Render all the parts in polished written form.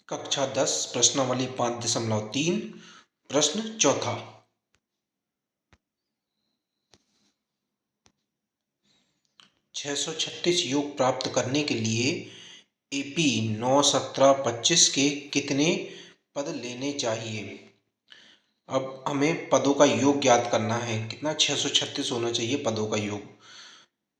कक्षा 10 प्रश्नावली 5.3 प्रश्न चौथा। 636 योग प्राप्त करने के लिए AP 9, 17, 25 के कितने पद लेने चाहिए। अब हमें पदों का योग ज्ञात करना है। कितना 636 होना चाहिए पदों का योग।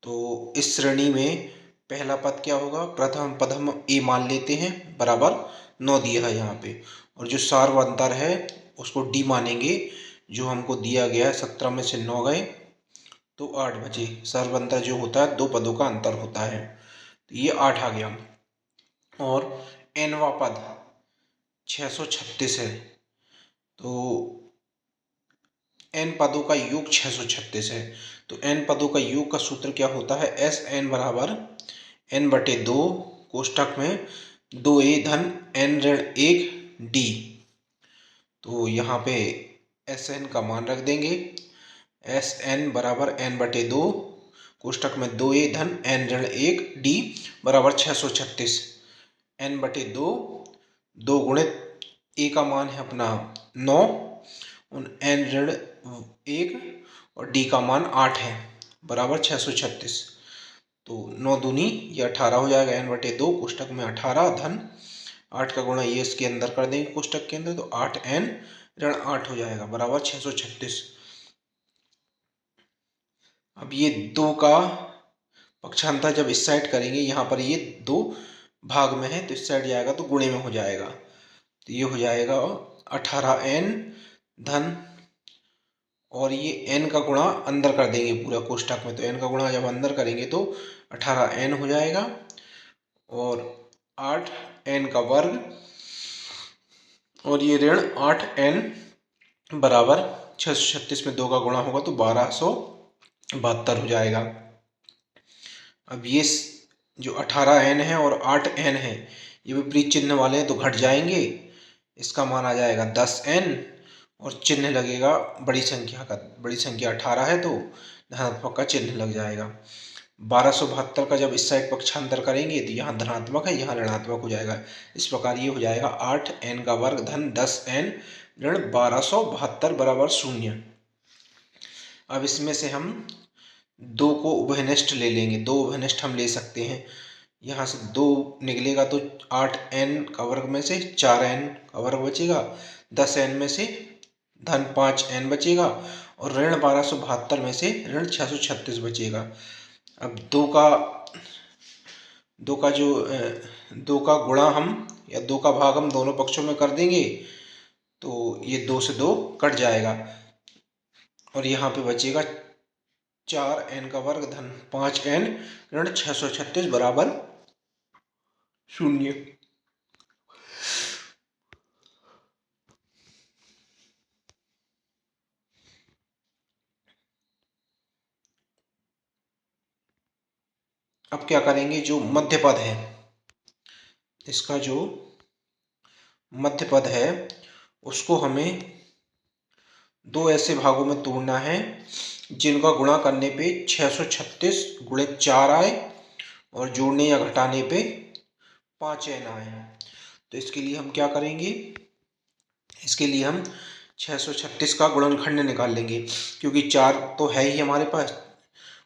तो इस श्रेणी में पहला पद क्या होगा। प्रथम पद हम ए मान लेते हैं बराबर 9 दिया है यहाँ पे, और जो सार्वंतर है उसको डी मानेंगे। जो हमको दिया गया है 17 में से 9 गए तो 8 बचे। सार्वंतर जो होता है दो पदों का अंतर होता है, तो ये 8 आ गया। और एनवा पद 636 है, तो एन पदों का योग 636 है। तो एन पदों का योग का सूत्र क्या होता है। एस एन बराबर एन बटे 2 कोष्ठक में 2a धन n ऋण 1 d। तो यहाँ पे एस एन का मान रख देंगे। एस एन बराबर n बटे 2 कोष्ठक में 2a धन n ऋण 1 d बराबर 636। n बटे 2 2 गुणित a का मान है अपना 9 उन n ऋण 1 और d का मान 8 है बराबर 636। तो 9 दूनी ये 18 हो जाएगा। n बटे 2 कोष्ठक में 18 धन 8 का गुणा ये इसके अंदर कर देंगे कोष्ठक के अंदर, तो 8n ऋण 8 हो जाएगा बराबर 636। अब ये 2 का पक्षांतर जब इस साइड करेंगे, यहाँ पर ये 2 भाग में है तो इस साइड जाएगा तो गुणे में हो जाएगा। तो ये हो जाएगा 18n धन, और ये n का गुणा अंदर कर देंगे पूरा कोष्ठक में, तो n का गुणा जब अंदर करेंगे तो 18n हो जाएगा और 8n का वर्ग, और ये ऋण 8n बराबर 636 में 2 का गुणा होगा तो 1272 हो जाएगा। अब ये जो 18n है और 8n है ये विपरीत चिन्ह वाले हैं तो घट जाएंगे। इसका मान आ जाएगा 10n और चिन्ह लगेगा बड़ी संख्या का। बड़ी संख्या 18 है तो धनात्मक का चिन्ह लग जाएगा। 1272 का जब इस साइड पक्षांतर करेंगे तो यहाँ धनात्मक है यहाँ ऋणात्मक हो जाएगा। इस प्रकार ये हो जाएगा 8n का वर्ग धन 10n ऋण 1272 बराबर 0। अब इसमें से हम 2 को उभयनिष्ठ ले लेंगे। 2 उभयनिष्ठ हम ले सकते हैं। यहाँ से 2 निकलेगा तो 8n का वर्ग में से 4n का वर्ग बचेगा, 10n में से धन 5n बचेगा और ऋण 1272 में से ऋण 636 बचेगा। अब 2 का गुणा हम या 2 का भाग हम दोनों पक्षों में कर देंगे तो ये 2 से 2 कट जाएगा और यहाँ पे बचेगा 4n का वर्ग धन 5n ऋण 636 बराबर 0। अब क्या करेंगे, जो मध्य पद है इसका जो मध्य पद है उसको हमें 2 ऐसे भागों में तोड़ना है जिनका गुणा करने पे 636 गुणित 4 आए और जोड़ने या घटाने पे 5n आए। तो इसके लिए हम क्या करेंगे, इसके लिए हम 636 का गुणनखंड निकाल लेंगे क्योंकि 4 तो है ही हमारे पास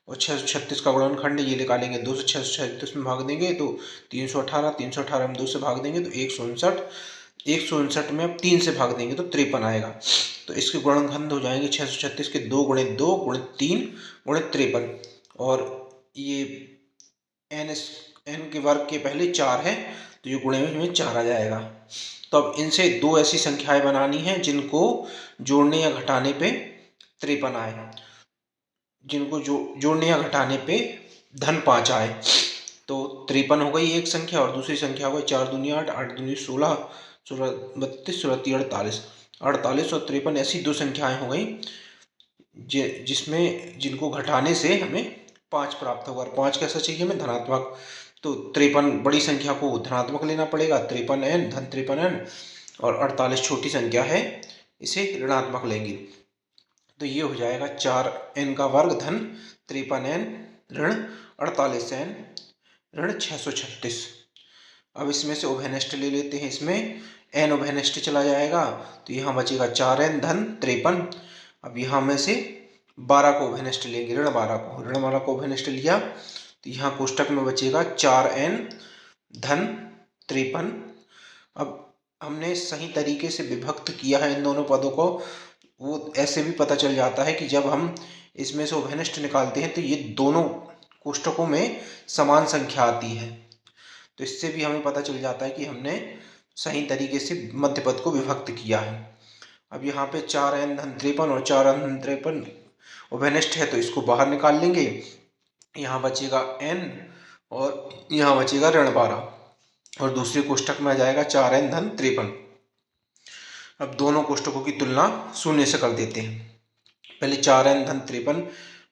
और 636 का गुणनखंड ये निकालेंगे। 2 से 636 में भाग देंगे तो 318, 318 में 2 से भाग देंगे तो 159, 159 में अब 3 से भाग देंगे तो 53 आएगा। तो इसके गुणनखंड हो जाएंगे 636 के 2 गुणित 2 गुणित 3 गुणित 53, और ये n के वर्ग के पहले 4 है तो ये गुणे में 4 आ जाएगा। तो अब इनसे 2 ऐसी संख्याएं बनानी है जिनको जोड़ने या घटाने पे 53 आए, जिनको जोड़ने या घटाने पे धन 5 आए। तो 53 हो गई एक संख्या और दूसरी संख्या हो गई 4 दूनी 8, 8 दूनी 16, 16 32, 16 तीन 48, 48 और 53 ऐसी 2 संख्याएं हो गई जिसमें जिनको घटाने से हमें 5 प्राप्त होगा। और 5 कैसा चाहिए हमें, धनात्मक। तो 53 बड़ी संख्या को धनात्मक लेना पड़ेगा 53n धन 53n, और 48 छोटी संख्या है इसे ऋणात्मक लेंगे। तो ये हो जाएगा 4n का वर्ग धन 53n ऋण 48n ऋण 636। अब इसमें से उभयनिष्ठ ले लेते हैं, इसमें n उभयनिष्ठ चला जाएगा तो यहाँ बचेगा 4n धन 53। अब यहाँ में से 12 को उभयनिष्ठ लेंगे, ऋण 12 को उभयनिष्ठ लिया तो यहाँ कोष्टक में बचेगा 4n धन 53। अब हमने सही तरीके से विभक्त किया है इन दोनों पदों को, वो ऐसे भी पता चल जाता है कि जब हम इसमें से उभयनिष्ठ निकालते हैं तो ये दोनों कोष्टकों में समान संख्या आती है। तो इससे भी हमें पता चल जाता है कि हमने सही तरीके से मध्य पद को विभक्त किया है। अब यहाँ पे 4n धन 53 और 4n धन 53 उभयनिष्ठ है तो इसको बाहर निकाल लेंगे। यहाँ बचेगा n और यहाँ बचेगा ऋण 12 और दूसरे कोष्टक में आ जाएगा 4n धन 53। अब दोनों कोष्टकों की तुलना शून्य से कर देते हैं। पहले 4n धन 53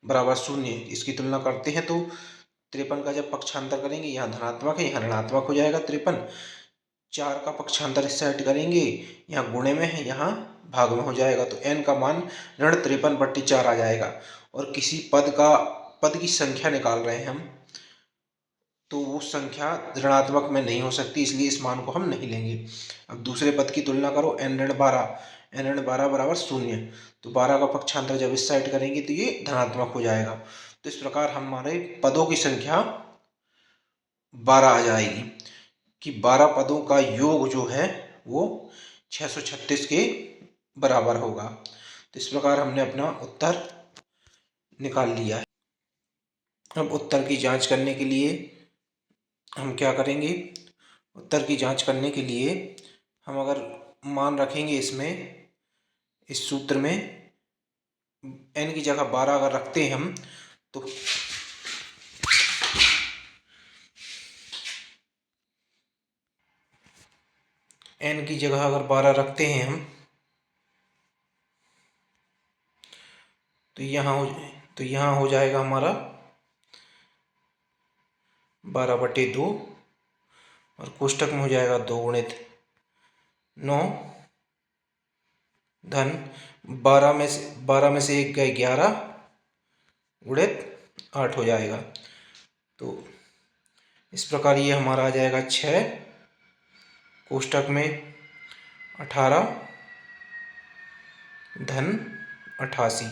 बराबर शून्य, इसकी तुलना करते हैं तो 53 का जब पक्षांतर करेंगे यहाँ धनात्मक है, यहाँ ऋणात्मक हो जाएगा 53। 4 का पक्षांतर इस साइड करेंगे, यहाँ गुणे में है, यहाँ भाग में हो जाएगा तो n का मान ऋण 53/4 आ जाएगा। और किसी पद की संख्या निकाल रहे हैं हम, तो वो संख्या ऋणात्मक में नहीं हो सकती, इसलिए इस मान को हम नहीं लेंगे। अब दूसरे पद की तुलना करो, n ऋण 12 बराबर शून्य, तो 12 का पक्षांतर जब इस साइड करेंगे तो ये धनात्मक हो जाएगा। तो इस प्रकार हमारे पदों की संख्या 12 आ जाएगी कि 12 पदों का योग जो है वो 636 के बराबर होगा। तो इस प्रकार हमने अपना उत्तर निकाल लिया है। अब उत्तर की जांच करने के लिए हम क्या करेंगे, उत्तर की जांच करने के लिए हम अगर मान रखेंगे इसमें, इस सूत्र में n की जगह 12 अगर रखते हैं हम तो n की जगह अगर 12 रखते हैं हम तो यहाँ हो जाएगा हमारा 12/2 और कोष्टक में हो जाएगा 2 गुणित 9 धन 12 में से 1 गए 11 गुणित 8 हो जाएगा। तो इस प्रकार ये हमारा आ जाएगा 6 कोष्टक में 18 धन 88,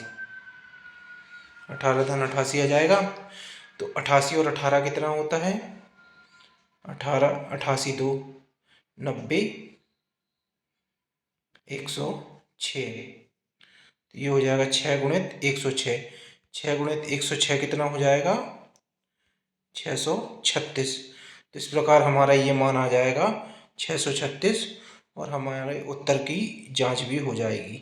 18 धन 88 आ जाएगा। तो 88 और 18 कितना होता है, 18 88 2 90 106, तो ये हो जाएगा 6 गुणित 106। 6 गुणित 106 कितना हो जाएगा, 636। तो इस प्रकार हमारा ये मान आ जाएगा 636 और हमारे उत्तर की जांच भी हो जाएगी।